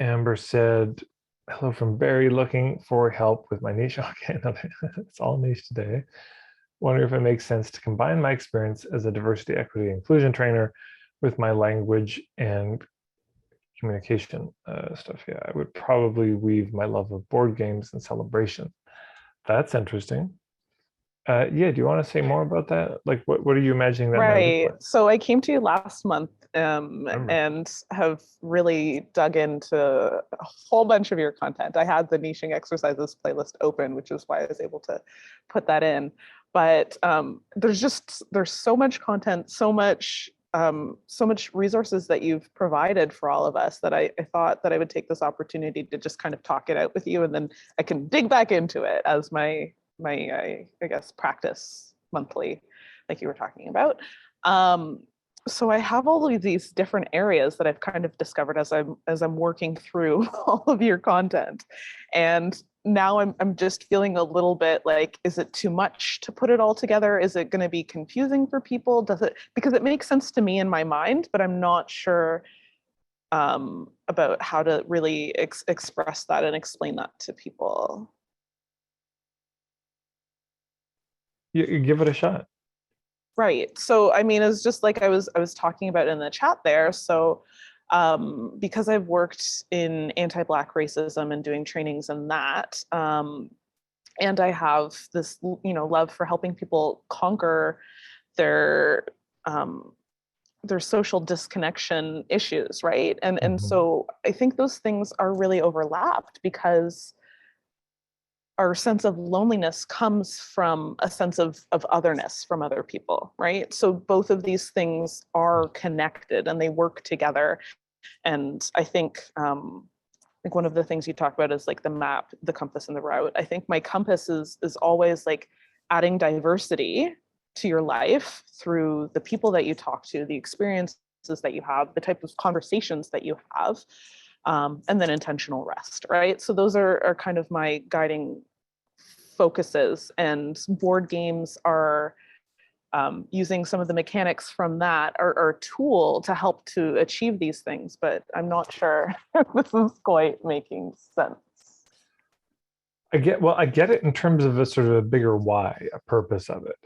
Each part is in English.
Amber said, hello from Barry, looking for help with my niche. Okay, no, it's all niche today. Wondering if it makes sense to combine my experience as a diversity, equity, inclusion trainer with my language and communication stuff. Yeah, I would probably weave my love of board games and celebration. That's interesting. Yeah, do you want to say more about that? Like, what are you imagining that might look Right. like? So I came to you last month Remember. and have really dug into a whole bunch of your content. I had the niching exercises playlist open, which is why I was able to put that in. But there's so much content, so much resources that you've provided for all of us that I thought that I would take this opportunity to just kind of talk it out with you, and then I can dig back into it as I guess practice monthly, like you were talking about. Um, so I have all of these different areas that I've kind of discovered as I'm working through all of your content, and now I'm just feeling a little bit like, is it too much to put it all together? Is it going to be confusing for people? Does it, because it makes sense to me in my mind, but I'm not sure about how to really express that and explain that to people. You give it a shot. Right. So I mean, it's just like I was talking about in the chat there. So because I've worked in anti-Black racism and doing trainings in that, and I have this, love for helping people conquer their um, their social disconnection issues, right? And Mhm. so I think those things are really overlapped because our sense of loneliness comes from a sense of otherness from other people, right? So both of these things are connected and they work together. And I think like one of the things you talk about is like the map, the compass, and the route. I think my compass is always like adding diversity to your life through the people that you talk to, the experiences that you have, the type of conversations that you have, and then intentional rest, right? So those are kind of my guiding focuses, and board games are using some of the mechanics from that are a tool to help to achieve these things, but I'm not sure if this is quite making sense. I get it in terms of a sort of a bigger why, a purpose of it.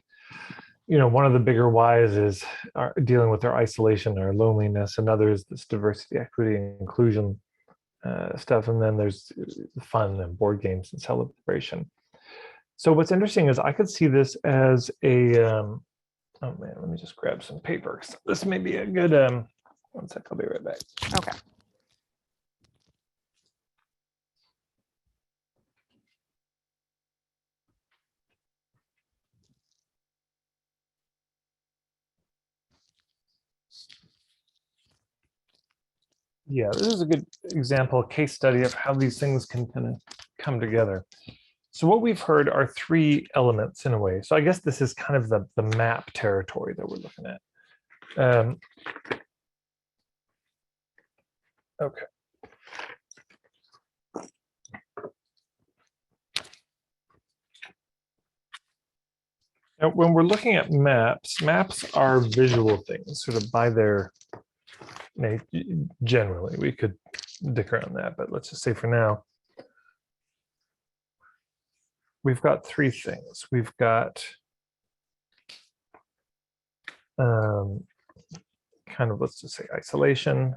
One of the bigger whys is dealing with our isolation, our loneliness. Another is this diversity, equity, and inclusion stuff. And then there's fun and board games and celebration. So what's interesting is I could see this as a, oh man, let me just grab some paper. This may be a good, one sec, I'll be right back. Okay. Yeah, this is a good example, case study of how these things can kind of come together. So what we've heard are three elements in a way. So I guess this is kind of the map territory that we're looking at. Okay. Now, when we're looking at maps, maps are visual things, sort of by their generally. We could dick around that, but let's just say for now, we've got three things. We've got kind of, let's just say isolation,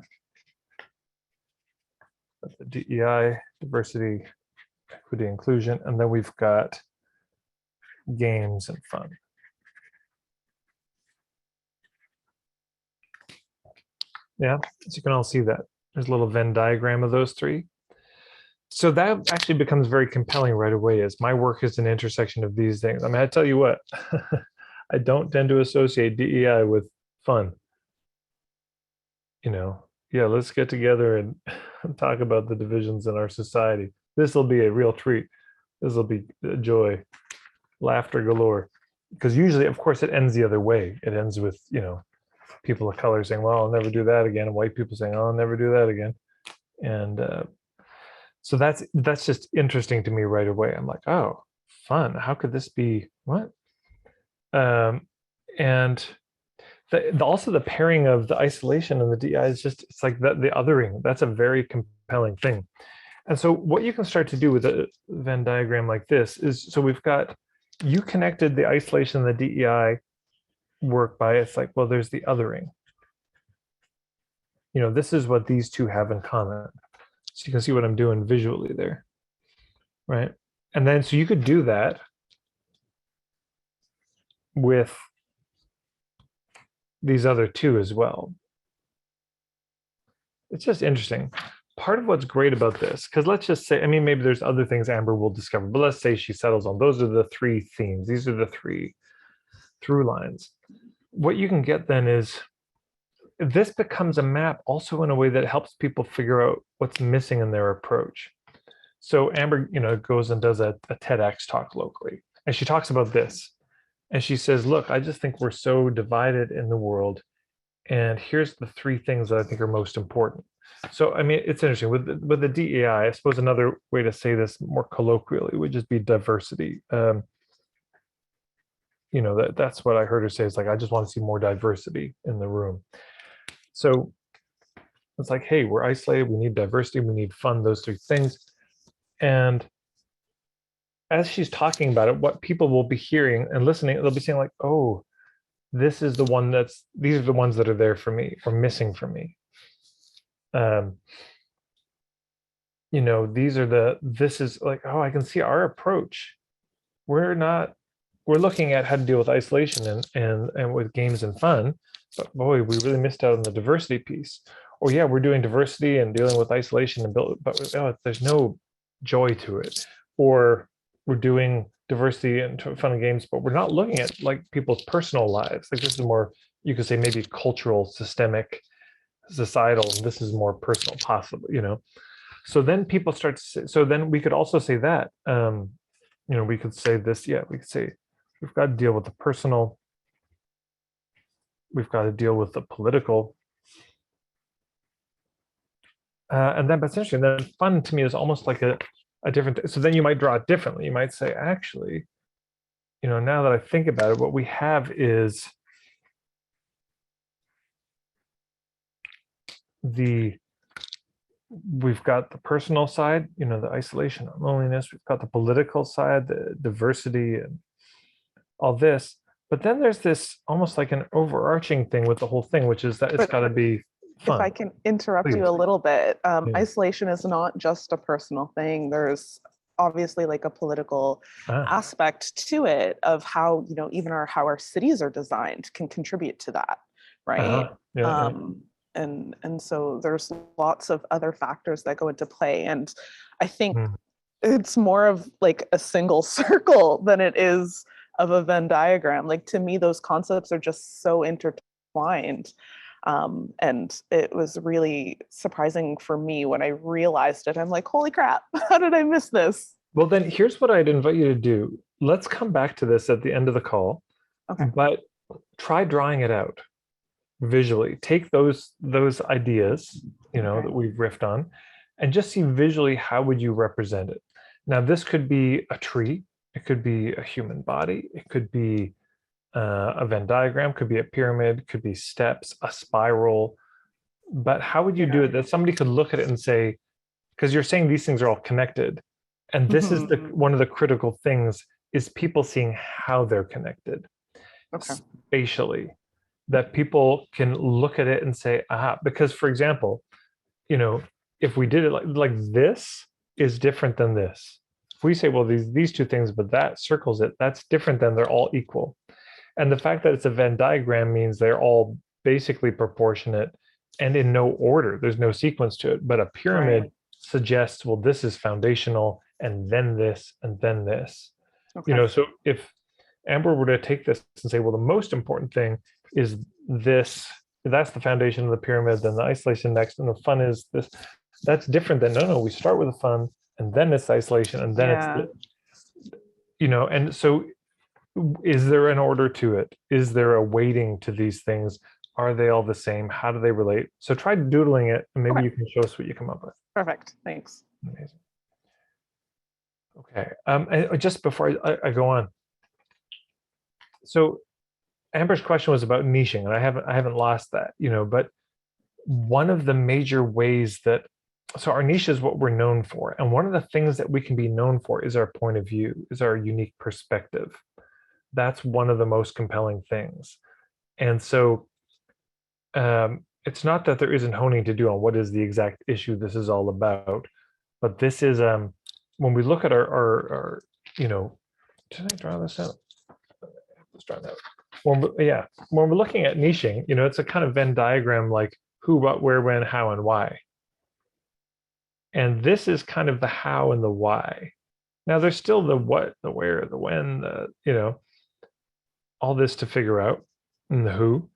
the DEI, diversity, equity, inclusion, and then we've got games and fun. Yeah, so you can all see that. There's a little Venn diagram of those three. So that actually becomes very compelling right away, as my work is an intersection of these things. I mean, I tell you what, I don't tend to associate DEI with fun. Yeah, let's get together and talk about the divisions in our society. This will be a real treat. This will be a joy, laughter galore. Because usually, of course, it ends the other way. It ends with, people of color saying, well, I'll never do that again. And white people saying, I'll never do that again. And so that's just interesting to me right away. I'm like, oh, fun. How could this be what? And Also the pairing of the isolation and the DI is just, it's like the othering. That's a very compelling thing. And so what you can start to do with a Venn diagram like this is, so we've got, you connected the isolation and the DEI work by, it's like, well, there's the othering. This is what these two have in common. So you can see what I'm doing visually there, right? And then, so you could do that with these other two as well. It's just interesting. Part of what's great about this, because let's just say, I mean, maybe there's other things Amber will discover, but let's say she settles on those are the three themes. These are the three through lines. What you can get then is this becomes a map also in a way that helps people figure out what's missing in their approach. So Amber, goes and does a TEDx talk locally, and she talks about this. And she says, look, I just think we're so divided in the world. And here's the three things that I think are most important. So, I mean, it's interesting with the DEI. I suppose another way to say this more colloquially would just be diversity. That's what I heard her say. It's like, I just want to see more diversity in the room. So it's like, hey, we're isolated. We need diversity. We need fun. Those three things. And as she's talking about it, what people will be hearing and listening, they'll be saying like, oh, these are the ones that are there for me or missing for me. This is like, oh, I can see our approach. We're looking at how to deal with isolation and with games and fun, but boy, we really missed out on the diversity piece. Oh yeah, we're doing diversity and dealing with isolation but there's no joy to it. Or we're doing diversity and fun and games, but we're not looking at like people's personal lives. Like this is more, you could say maybe cultural, systemic, societal, and this is more personal, possibly, So then people start to say, so then we could also say that, we could say this, we could say, we've got to deal with the personal, we've got to deal with the political, and then, but essentially, then fun to me is almost like a different, so then you might draw it differently. You might say, actually, now that I think about it, what we have is we've got the personal side, the isolation and loneliness. We've got the political side, the diversity and all this. But then there's this almost like an overarching thing with the whole thing, which is that it's got to be fun. If I can interrupt you a little bit, isolation is not just a personal thing. There's obviously like a political aspect to it of how, even how our cities are designed can contribute to that, right? And so there's lots of other factors that go into play. And I think it's more of like a single circle than it is of a Venn diagram. Like to me, those concepts are just so intertwined. And it was really surprising for me when I realized it. I'm like, holy crap, how did I miss this? Well, then here's what I'd invite you to do. Let's come back to this at the end of the call, but try drawing it out visually. Take those ideas, that we've riffed on, and just see visually how would you represent it. Now, this could be a tree, it could be a human body, it could be a Venn diagram, could be a pyramid, could be steps, a spiral. But how would you do it that somebody could look at it and say, because you're saying these things are all connected, and this is one of the critical things is people seeing how they're connected spatially, that people can look at it and say, aha, because for example, if we did it like this is different than this. If we say, well, these two things, but that circles it, that's different than they're all equal. And the fact that it's a Venn diagram means they're all basically proportionate and in no order. There's no sequence to it. But a pyramid suggests, well, this is foundational, and then this, and then this. So if Amber were to take this and say, well, the most important thing is this, that's the foundation of the pyramid, then the isolation next, and the fun is this. That's different than, no, we start with the fun, and then it's isolation, and then it's, and so is there an order to it? Is there a weighting to these things? Are they all the same? How do they relate? So try doodling it, and maybe you can show us what you come up with. Perfect, thanks. Amazing. Okay, and just before I go on, so Amber's question was about niching, and I haven't lost that, but one of the major ways that so our niche is what we're known for, and one of the things that we can be known for is our point of view, is our unique perspective. That's one of the most compelling things. And so it's not that there isn't honing to do on what is the exact issue this is all about, but this is when we look at our did I draw this out? Let's draw that out. When we're looking at niching, it's a kind of Venn diagram, like who, what, where, when, how, and why. And this is kind of the how and the why. Now there's still the what, the where, the when, all this to figure out, and the who.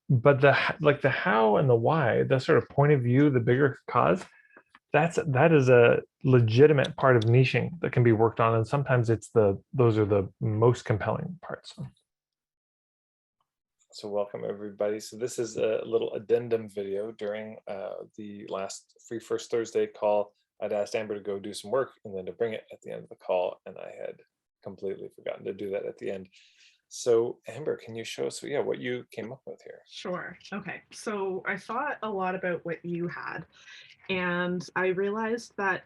But the how and the why, the sort of point of view, the bigger cause, that is a legitimate part of niching that can be worked on, and sometimes those are the most compelling parts. So welcome everybody. So this is a little addendum video during the last Free First Thursday call. I'd asked Amber to go do some work and then to bring it at the end of the call, and I had completely forgotten to do that at the end. So Amber, can you show us what you came up with here? Sure. Okay. So I thought a lot about what you had, and I realized that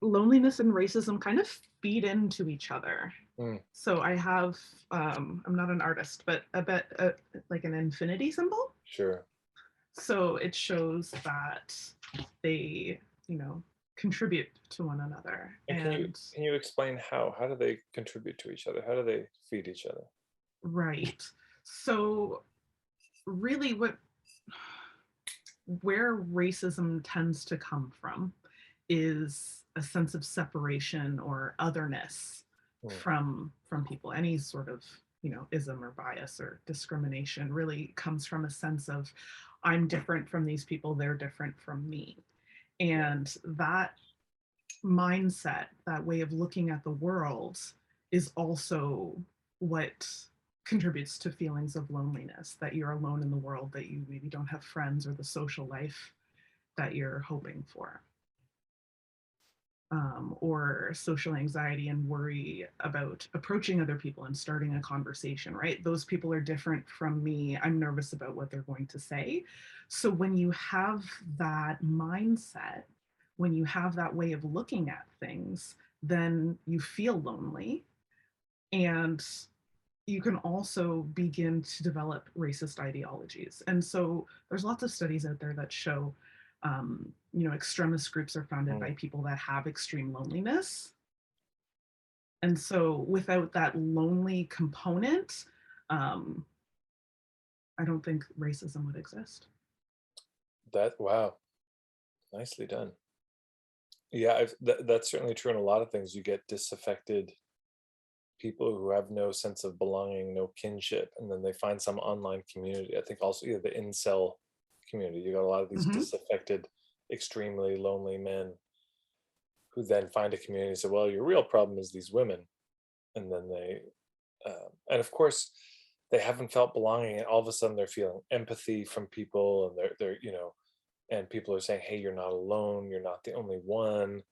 loneliness and racism kind of feed into each other. So I have, I'm not an artist, but I bet like an infinity symbol. Sure. So it shows that they, contribute to one another. And can you explain how do they contribute to each other? How do they feed each other? Right. So really where racism tends to come from is a sense of separation or otherness from people. Any sort of ism or bias or discrimination really comes from a sense of I'm different from these people, they're different from me. And that mindset, that way of looking at the world, is also what contributes to feelings of loneliness, that you're alone in the world, that you maybe don't have friends or the social life that you're hoping for. Or social anxiety and worry about approaching other people and starting a conversation, right? Those people are different from me. I'm nervous about what they're going to say. So when you have that mindset, when you have that way of looking at things, then you feel lonely. And you can also begin to develop racist ideologies. And so there's lots of studies out there that show extremist groups are founded by people that have extreme loneliness. And so without that lonely component, I don't think racism would exist. Wow, nicely done. Yeah, that's certainly true in a lot of things. You get disaffected people who have no sense of belonging, no kinship, and then they find some online community. I think also the incel community. You got a lot of these disaffected, extremely lonely men who then find a community and say, well, your real problem is these women. And then and of course, they haven't felt belonging, and all of a sudden they're feeling empathy from people, and they're and people are saying, hey, you're not alone, you're not the only one.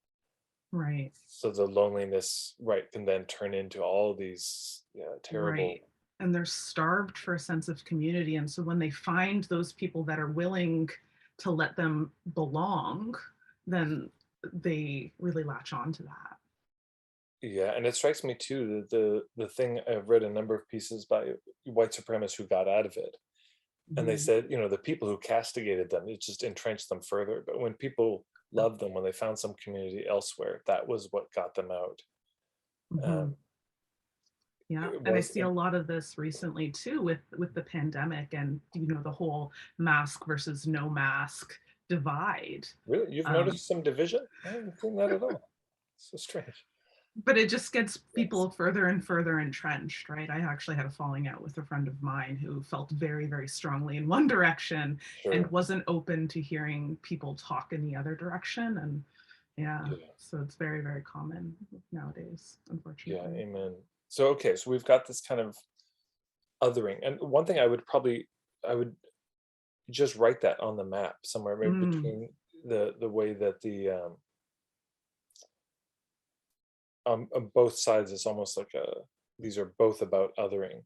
Right. So the loneliness, can then turn into all these terrible. Right. And they're starved for a sense of community. And so when they find those people that are willing to let them belong, then they really latch on to that. Yeah, and it strikes me too that the thing, I've read a number of pieces by white supremacists who got out of it, and they said, the people who castigated them, it just entrenched them further. But when people loved them, when they found some community elsewhere, that was what got them out. Yeah, and I see a lot of this recently too with the pandemic and the whole mask versus no mask divide. Really, you've noticed some division? I haven't seen that at all. So strange. But it just gets people further and further entrenched, right? I actually had a falling out with a friend of mine who felt very, very strongly in one direction and wasn't open to hearing people talk in the other direction. And so it's very, very common nowadays, unfortunately. Yeah, amen. So, okay, so we've got this kind of othering. And one thing I would just write that on the map somewhere, maybe between the way that the on both sides, it's almost like these are both about othering.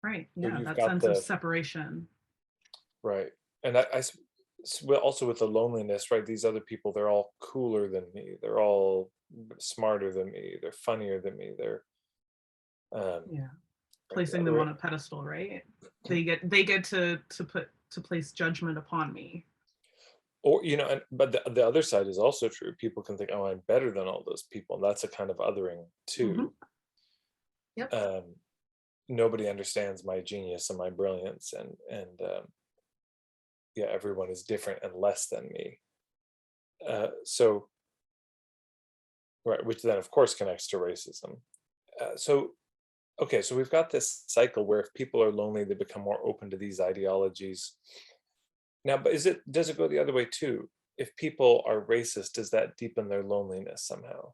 Right. So Yeah. you've That got sense of the separation. right, and well, also with the loneliness, right? These other people, they're all cooler than me. They're all smarter than me. They're funnier than me. They're um, Yeah. right, the Placing them other, on a pedestal, right? They get to place judgment upon me. or and but the other side is also true. People can think, oh, I'm better than all those people, and that's a kind of othering Hmm. too. Yep. Um, Nobody understands my genius and my brilliance, and yeah, everyone is different and less than me. So right, which then of course connects to racism. So okay, so we've got this cycle where if people are lonely, they become more open to these ideologies. Now, but does it go the other way too? If people are racist, does that deepen their loneliness somehow?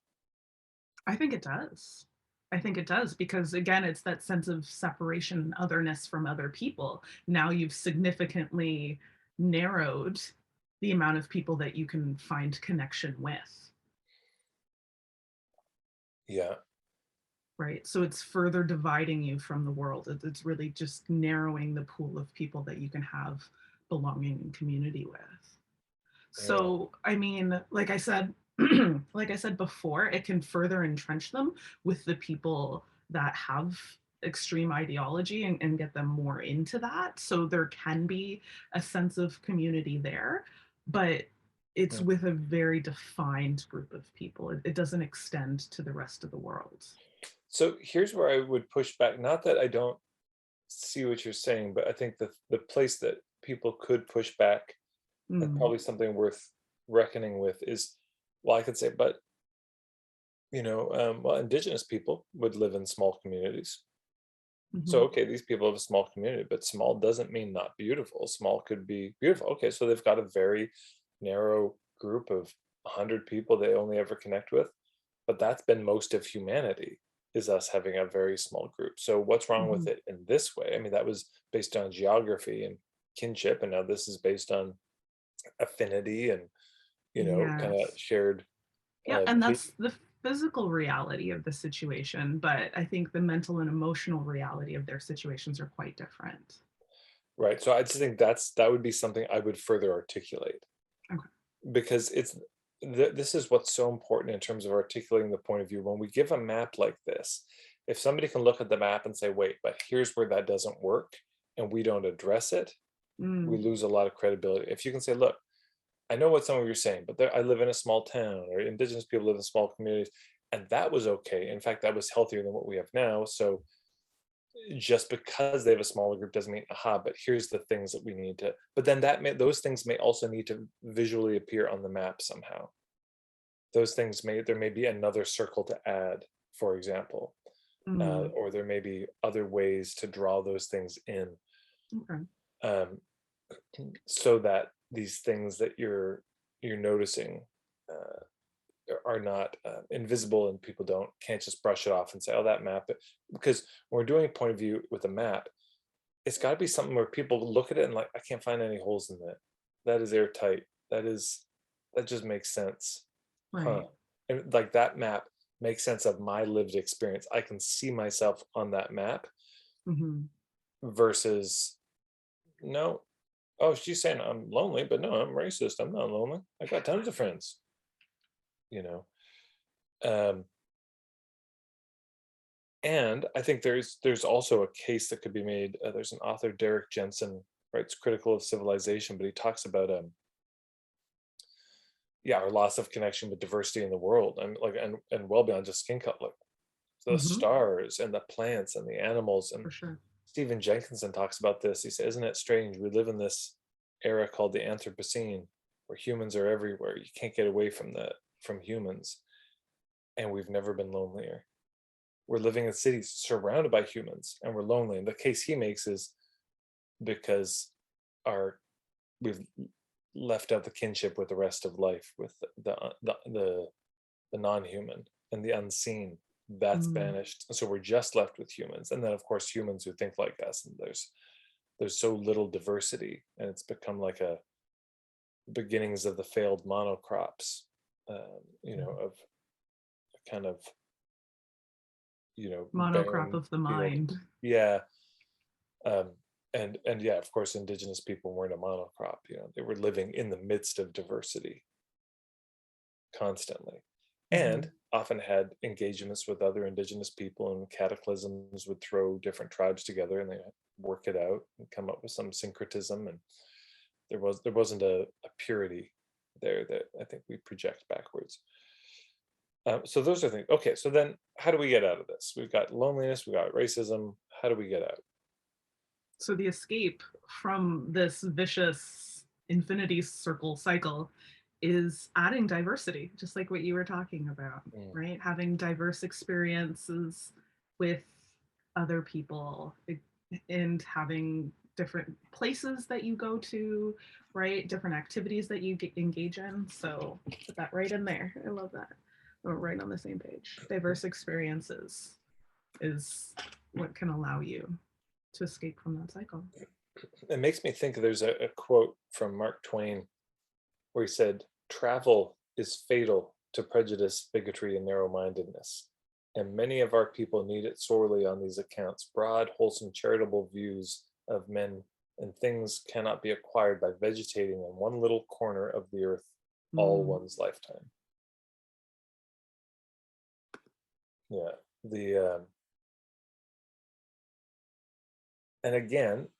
I think it does. I think it does because again, it's that sense of separation and otherness from other people. Now you've significantly narrowed the amount of people that you can find connection with, Yeah, right? So it's further dividing you from the world. It's really just narrowing the pool of people that you can have belonging and community with. yeah, So, I mean, like I said, like I said before, it can further entrench them with the people that have extreme ideology and get them more into that. So there can be a sense of community there, but it's yeah. with a very defined group of people. It doesn't extend to the rest of the world. So here's where I would push back. Not that I don't see what you're saying, but I think the place that people could push back, and Mm, probably something worth reckoning with, is, well, I could say, but well, indigenous people would live in small communities. So, mhm, okay, these people have a small community, but small doesn't mean not beautiful. Small could be beautiful. Okay, so they've got a very narrow group of 100 people they only ever connect with, but that's been most of humanity, is us having a very small group. So what's wrong with mhm. it in this way? I mean, that was based on geography and kinship, and now this is based on affinity and kind of Yes. shared Yeah, and behavior. that's the physical reality of the situation, but I think the mental and emotional reality of their situations are quite different. Right. So I just think that would be something I would further articulate, Okay. because this is what's so important in terms of articulating the point of view. When we give a map like this, if somebody can look at the map and say, wait, but here's where that doesn't work, and we don't address it, we Mm, lose a lot of credibility. If you can say, look, I know what some of you're saying, but I live in a small town, or indigenous people live in small communities, and that was okay. In fact, that was healthier than what we have now. So just because they have a smaller group doesn't mean, aha, but here's the things that we need to, but then those things may also need to visually appear on the map somehow. Those things there may be another circle to add, for example, mm, or there may be other ways to draw those things in, okay. um, so that these things that you're noticing are not invisible, and people can't just brush it off and say, oh, that map. Because when we're doing a point of view with a map, it's got to be something where people look at it and like, I can't find any holes in that. That is airtight. That just makes sense. Huh. Right. And like that map makes sense of my lived experience. I can see myself on that map Hmm. versus no. Oh, she's saying I'm lonely, but no, I'm racist. I'm not lonely. I got tons of friends, you know. Um, and I think there's also a case that could be made. There's an author, Derek Jensen, writes Critical of Civilization, but he talks about yeah, our loss of connection with diversity in the world, and like and well beyond just skin color, like the Hmm. stars and the plants and the animals. And For sure. Stephen Jenkinson talks about this. He says, isn't it strange, we live in this era called the Anthropocene, where humans are everywhere, you can't get away from humans, and we've never been lonelier. We're living in cities surrounded by humans, and we're lonely. And the case he makes is because our we've left out the kinship with the rest of life, with the non-human and the unseen. That's Mm, vanished, and so we're just left with humans. And then of course humans who think like us, and there's so little diversity, and it's become like a beginnings of the failed monocrops, of kind of monocrop barren of the field. mind. Yeah. And yeah, of course, indigenous people weren't a monocrop. They were living in the midst of diversity constantly, and Mhm. often had engagements with other indigenous people, and cataclysms would throw different tribes together, and they work it out and come up with some syncretism. And there wasn't a purity there that I think we project backwards. So those are things. Okay, so then how do we get out of this? We've got loneliness, we've got racism. How do we get out? So the escape from this vicious infinity circle cycle is adding diversity, just like what you were talking about, Mm. right? Having diverse experiences with other people and having different places that you go to, right? Different activities that you engage in. So put that right in there. I love that. We're right on the same page. Diverse experiences is what can allow you to escape from that cycle. It makes me think there's a quote from Mark Twain where he said, "Travel is fatal to prejudice, bigotry, and narrow mindedness. And many of our people need it sorely on these accounts. Broad, wholesome, charitable views of men and things cannot be acquired by vegetating in one little corner of the earth all Mm. one's lifetime." Yeah. And again,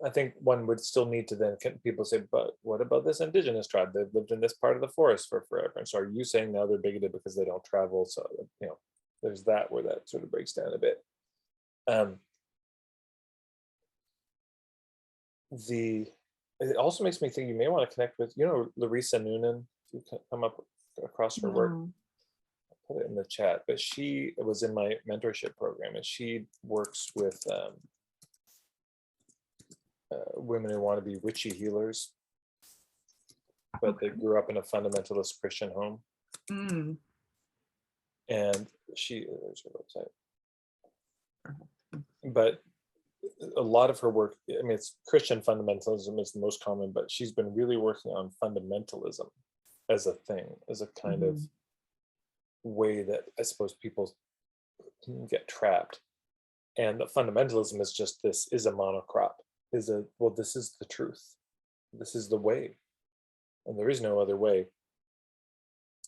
I think one would still need to then people say, but what about this indigenous tribe? They've lived in this part of the forest for forever. And so are you saying now they're bigoted because they don't travel? So, there's that where that sort of breaks down a bit. Um, it also makes me think you may want to connect with, Larissa Noonan, if you come up across her work, No. I'll put it in the chat, but she was in my mentorship program, and she works with women who want to be witchy healers, but they Okay. grew up in a fundamentalist Christian home. Mm. And there's her website. Perfect. But a lot of her work, I mean, it's Christian fundamentalism is the most common, but she's been really working on fundamentalism as a thing, as a kind of Mhm. way that I suppose people get trapped. And the fundamentalism is just, this is a monocrop, this is the truth. This is the way. And there is no other way.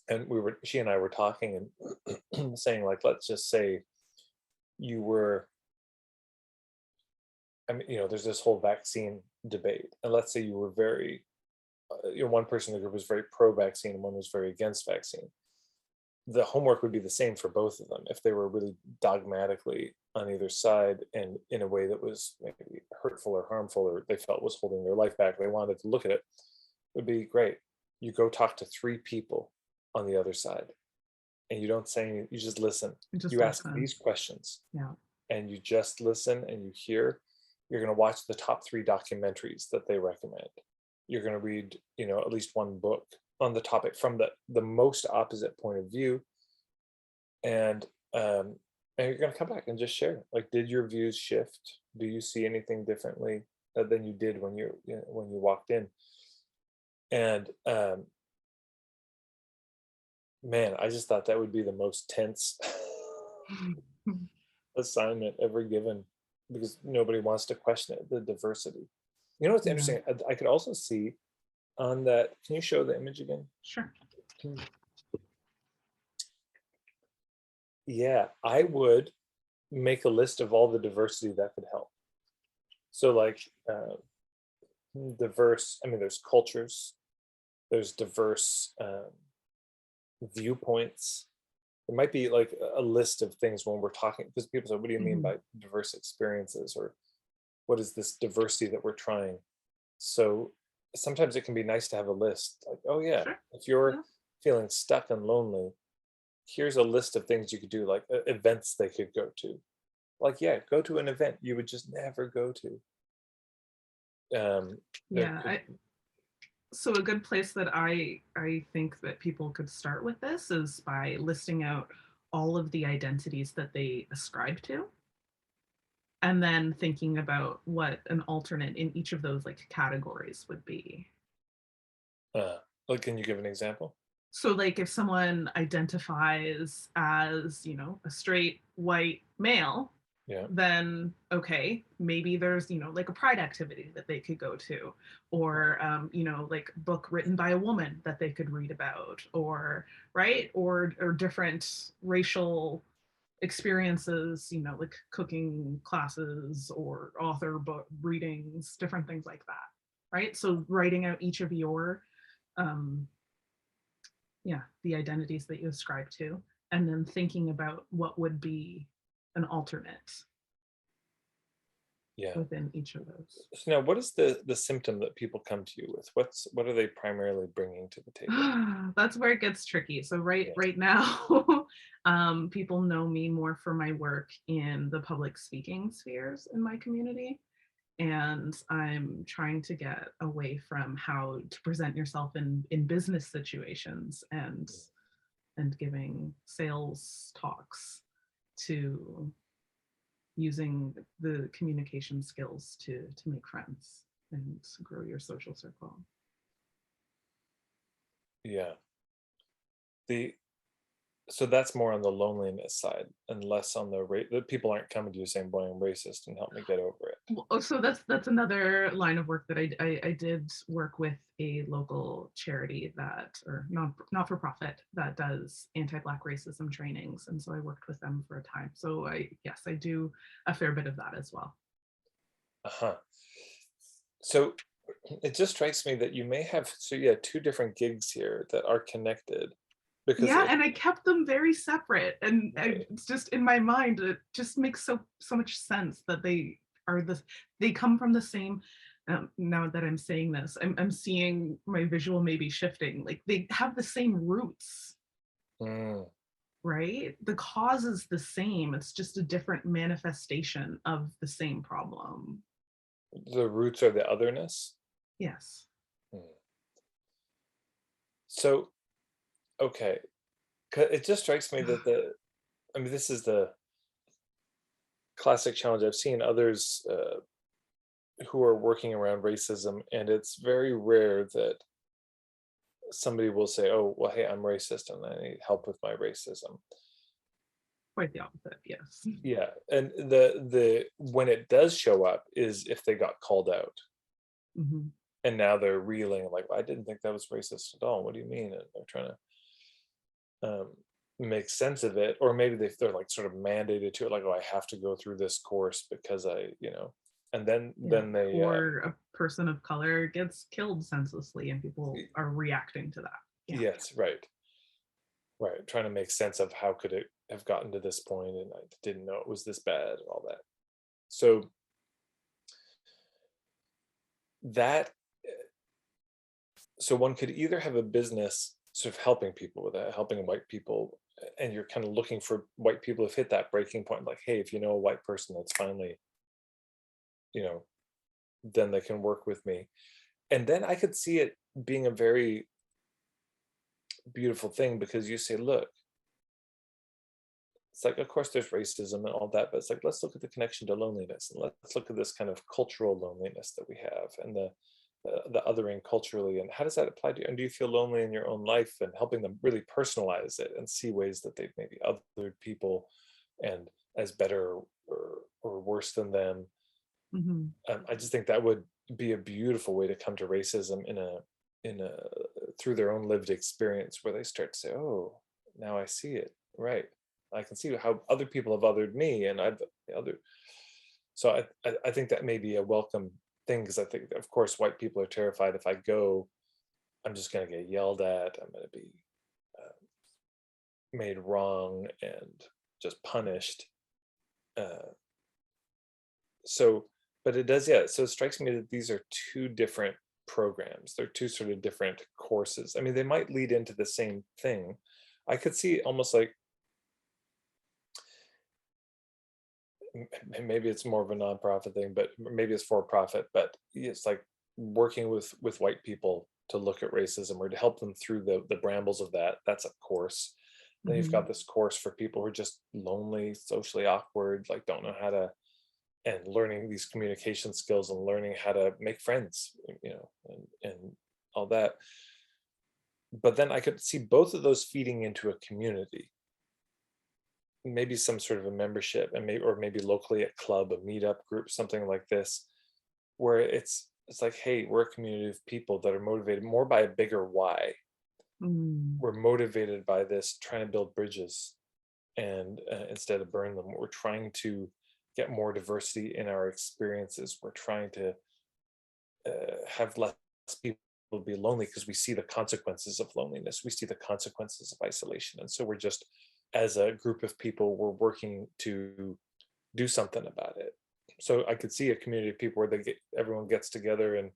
And she and I were talking and saying, like, let's just say you were, I mean, there's this whole vaccine debate, and let's say you were very, one person in the group was very pro-vaccine and one was very against vaccine. The homework would be the same for both of them if they were really dogmatically on either side, and in a way that was maybe hurtful or harmful, or they felt was holding their life back. They wanted to look at it. It would be great. You go talk to 3 people on the other side, and you don't say anything, you just listen. Just You ask listen. these questions, Yeah. and you just listen and you hear. You're going to watch the top 3 documentaries that they recommend. You're going to read, at least one book on the topic from the most opposite point of view. And you're going to come back and just share. Like, did your views shift? Do you see anything differently than you did when when you walked in? And man, I just thought that would be the most tense assignment ever given, because nobody wants to question it, the diversity. What's Yeah. interesting? I could also see on that. Can you show the image again? Sure. Yeah, I would make a list of all the diversity that could help. So, like, diverse, I mean, there's cultures, there's diverse viewpoints. There might be like a list of things when we're talking, because people say, what do you mean by diverse experiences, or what is this diversity that we're trying? So sometimes it can be nice to have a list, like, oh yeah, Sure. if you're Yeah. feeling stuck and lonely, here's a list of ththings you could do, like events they could go to. Like, yeah, go to an event you would just never go to. Yeah. So a good place that I think that people could start with this is by listing out all of the identities that they ascribe to, and then thinking about what an alternate in each of those like categories would be. uh, like, can you give an example? So like if someone identifies as, a straight white male, Yeah. then okay, maybe there's, like a pride activity that they could go to, or like a book written by a woman that they could read about, or right, or different racial experiences, like cooking classes or author book readings, different things like that, right? So writing out each of your um the identities that you ascribe to, and then thinking about what would be an alternate Yeah. within each of those. So now, what is the symptom that people come to you with? What are they primarily bringing to the table? That's where it gets tricky. So Yes. right now, people know me more for my work in the public speaking spheres in my community. And I'm trying to get away from how to present yourself in business situations and giving sales talks, to using the communication skills to make friends and grow your social circle. Yeah. The So that's more on the loneliness side and less on the people aren't coming to you saying, boy, I'm racist and help me get over it. Well, so that's another line of work that I did work with a local charity that, or not for profit, that does anti-Black racism trainings, and so I worked with them for a time. So I do a fair bit of that as well. Uh-huh. So it just strikes me that you may have, so yeah, two different gigs here that are connected, because Yeah, and I kept them very separate, and right. it's just in my mind, it just makes so much sense that they come from the same. Now that I'm saying this, I'm seeing my visual maybe shifting. Like they have the same roots, Mm, right? The cause is the same. It's just a different manifestation of the same problem. the roots are the otherness. Yes. Mm. So, okay. It just strikes me that I mean, this is the classic challenge. I've seen others who are working around racism, and it's very rare that somebody will say, oh, well, hey, I'm racist and I need help with my racism. Quite the opposite. Yes. Yeah. And the when it does show up is if they got called out. Mhm. And now they're reeling like, I didn't think that was racist at all. What do you mean? And they're trying to make sense of it, or maybe they're like sort of mandated to it, like, oh, I have to go through this course because and then Yeah. they Or a person of color gets killed senselessly and people are reacting to that. Yeah. yes, right, right, trying to make sense of how could it have gotten to this point, and I didn't know it was this bad, and all that. So that so one could either have a business sort of helping people with that, helping white people, and you're kind of looking for white people who've hit that breaking point, like, hey, if you know a white person that's finally, you know, then they can work with me. And then I could see it being a very beautiful thing, because you say, look, it's like, of course there's racism and all that, but it's like, let's look at the connection to loneliness, and let's look at this kind of cultural loneliness that we have, and the othering culturally, and how does that apply to you, and do you feel lonely in your own life, and helping them really personalize it and see ways that they've maybe othered people and as better or worse than them. Mhm. I just think that would be a beautiful way to come to racism in a through their own lived experience, where they start to say, oh, now I see it, right, I can see how other people have othered me, and I've other. So I think that may be a welcome thing, because I think, of course, white people are terrified, if I go, I'm just going to get yelled at, I'm going to be made wrong and just punished. Uh, so, but it does, yeah. So it strikes me that these are two different programs. They're two sort of different courses. I mean, they might lead into the same thing. I could see almost like maybe it's more of a nonprofit thing, but maybe it's for profit, but it's like working with white people to look at racism, or to help them through the brambles of that. That's a course. Then you've got Mhm. this course for people who are just lonely, socially awkward, like don't know how to, and learning these communication skills and learning how to make friends, and all that. But then I could see both of those feeding into a community. maybe some sort of a membership, and maybe locally a club, a meetup group, something like this, where it's like, hey, we're a community of people that are motivated more by a bigger why. Mm. We're motivated by this, trying to build bridges, and instead of burn them, we're trying to get more diversity in our experiences. We're trying to have less people be lonely, because we see the consequences of loneliness. We see the consequences of isolation. And so we're just, as a group of people, we're working to do something about it. So I could see a community of people where everyone gets together, and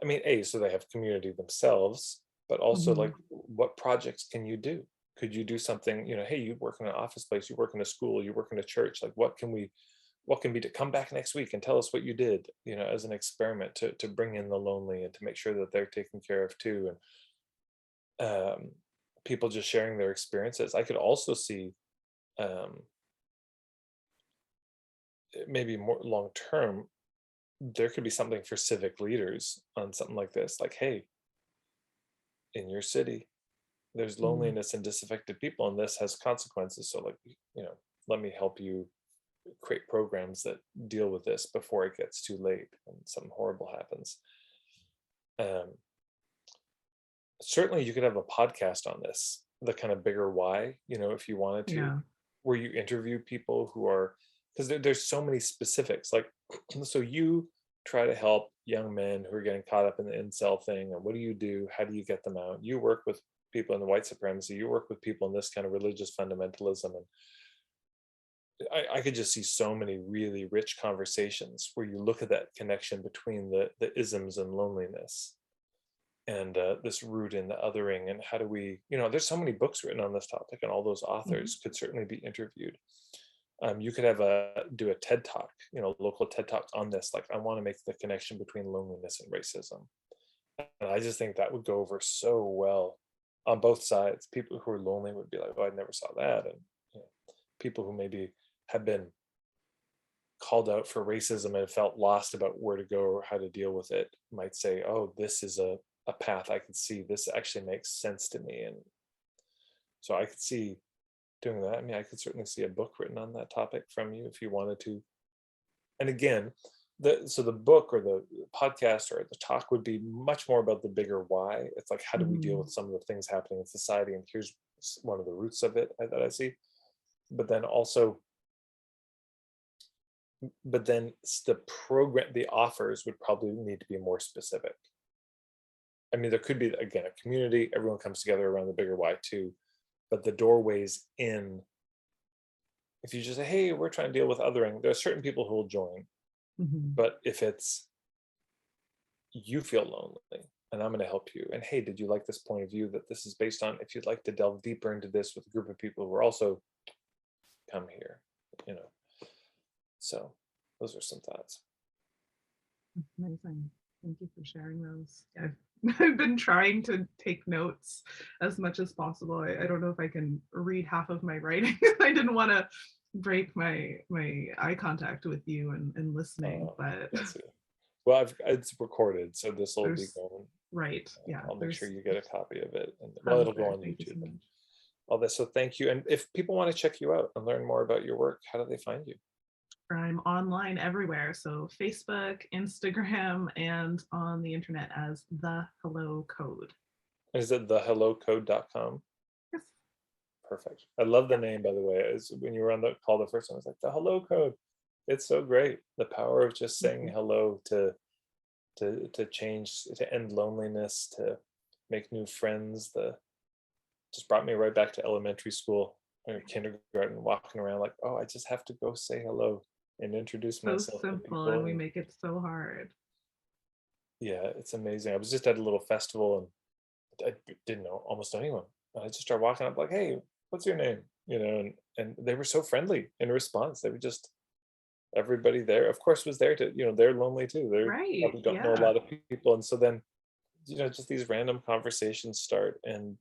I mean, so they have community themselves, but also Mhm. like, what projects can you do? Could you do something, hey, you work in an office place, you work in a school, you work in a church, like what can be to come back next week and tell us what you did, as an experiment to bring in the lonely and to make sure that they're taken care of too. And people just sharing their experiences. I could also see, um, maybe more long term, there could be something for civic leaders on something like this, like, hey, in your city there's Mm. loneliness and disaffected people, and this has consequences. So, like, let me help you create programs that deal with this before it gets too late and something horrible happens. um, Certainly you could have a podcast on this, the kind of bigger why, if you wanted to, Yeah. where you interview people who are, because there's so many specifics, like, so you try to help young men who are getting caught up in the incel thing, and what do you do, how do you get them out? You work with people in the white supremacy, you work with people in this kind of religious fundamentalism, and I could just see so many really rich conversations where you look at that connection between the isms and loneliness, and this root in the othering, and how do we, there's so many books written on this topic, and all those Mhm. authors could certainly be interviewed. You could have do a TED talk, local TED talk on this, like, I want to make the connection between loneliness and racism. And I just think that would go over so well on both sides. People who are lonely would be like, oh, I never saw that. And people who maybe have been called out for racism and felt lost about where to go or how to deal with it might say, oh, this is a path I can see. This actually makes sense to me. And so I could see doing that. I mean, I could certainly see a book written on that topic from you if you wanted to. And again, the book or the podcast or the talk would be much more about the bigger why. It's like, how do we deal Mhm. with some of the things happening in society? And here's one of the roots of it that I see. But then also, the program, the offers would probably need to be more specific. I mean, there could be, again, a community, everyone comes together around the bigger why too, but the doorways in, if you just say, hey, we're trying to deal with othering, there are certain people who will join. Mhm. But if it's, you feel lonely and I'm going to help you, and hey, did you like this point of view that this is based on? If you'd like to delve deeper into this with a group of people who are also, come here, you know. So those are some thoughts. Amazing. Thank you for sharing those. Yeah, I've been trying to take notes as much as possible. I don't know if I can read half of my writing. I didn't want to break my eye contact with you and listening, but Yes. Well, it's recorded, so this will be there's going. right. Yeah, I'll make sure there's you get a copy of it, and well, tons it'll go there. on Thank you so YouTube and much. all this. So thank you. And if people want to check you out and learn more about your work, how do they find you? I'm online everywhere. So Facebook, Instagram, and on the internet as The Hello Code. Is it thehellocode.com? Yes. Perfect. I love the Yep. name, by the way. When you were on the call the first time, I was like, the hello code. It's so great. The power of just saying Mhm. hello to change, to end loneliness, to make new friends. The Just brought me right back to elementary school or kindergarten, walking around like, oh, I just have to go say hello and introduce So myself to simple, and people. we And make it so hard. yeah, it's amazing. I was just at a little festival, and I didn't know almost anyone. And I just started walking up like, hey, what's your name? And they were so friendly in response. They were just, everybody there, of course, was there to, they're lonely too. They Right. probably don't know a Yeah. lot of people. And so then, just these random conversations start, and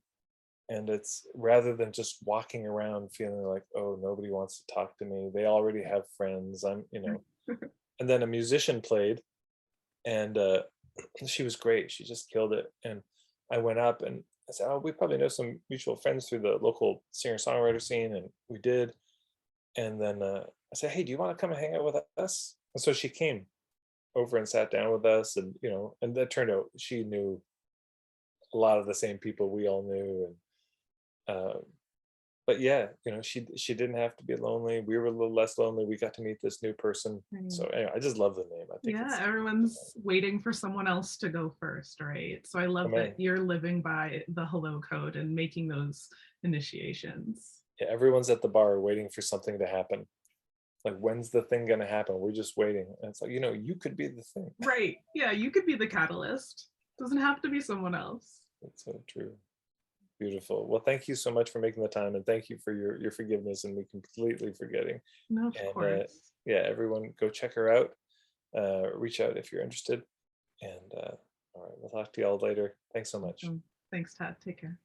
it's, rather than just walking around feeling like, oh, nobody wants to talk to me, they already have friends, and then a musician played, and she was great, she just killed it. And I went up and I said, oh, we probably know some mutual friends through the local singer songwriter scene, and we did. And then I said, hey, do you want to come and hang out with us? And so she came over and sat down with us, and and that turned out she knew a lot of the same people we all knew. And but yeah, she didn't have to be lonely. We were a little less lonely. We got to meet this new person. So Right. anyway, I just love the name. I think Yeah, it's everyone's waiting for someone else to go first, right? So I love that amazing. you're living by the hello code and making those initiations. Yeah, everyone's at the bar waiting for something to happen. Like, when's the thing gonna happen? We're just waiting. And it's like, you could be the thing. Right. Yeah, you could be the catalyst. Doesn't have to be someone else. That's so true. Beautiful. Well, thank you so much for making the time, and thank you for your forgiveness and me completely forgetting. No, of And course. yeah, everyone go check her out. Reach out if you're interested. And all right, we'll talk to you all later. Thanks so much. Thanks, Tad. Take care.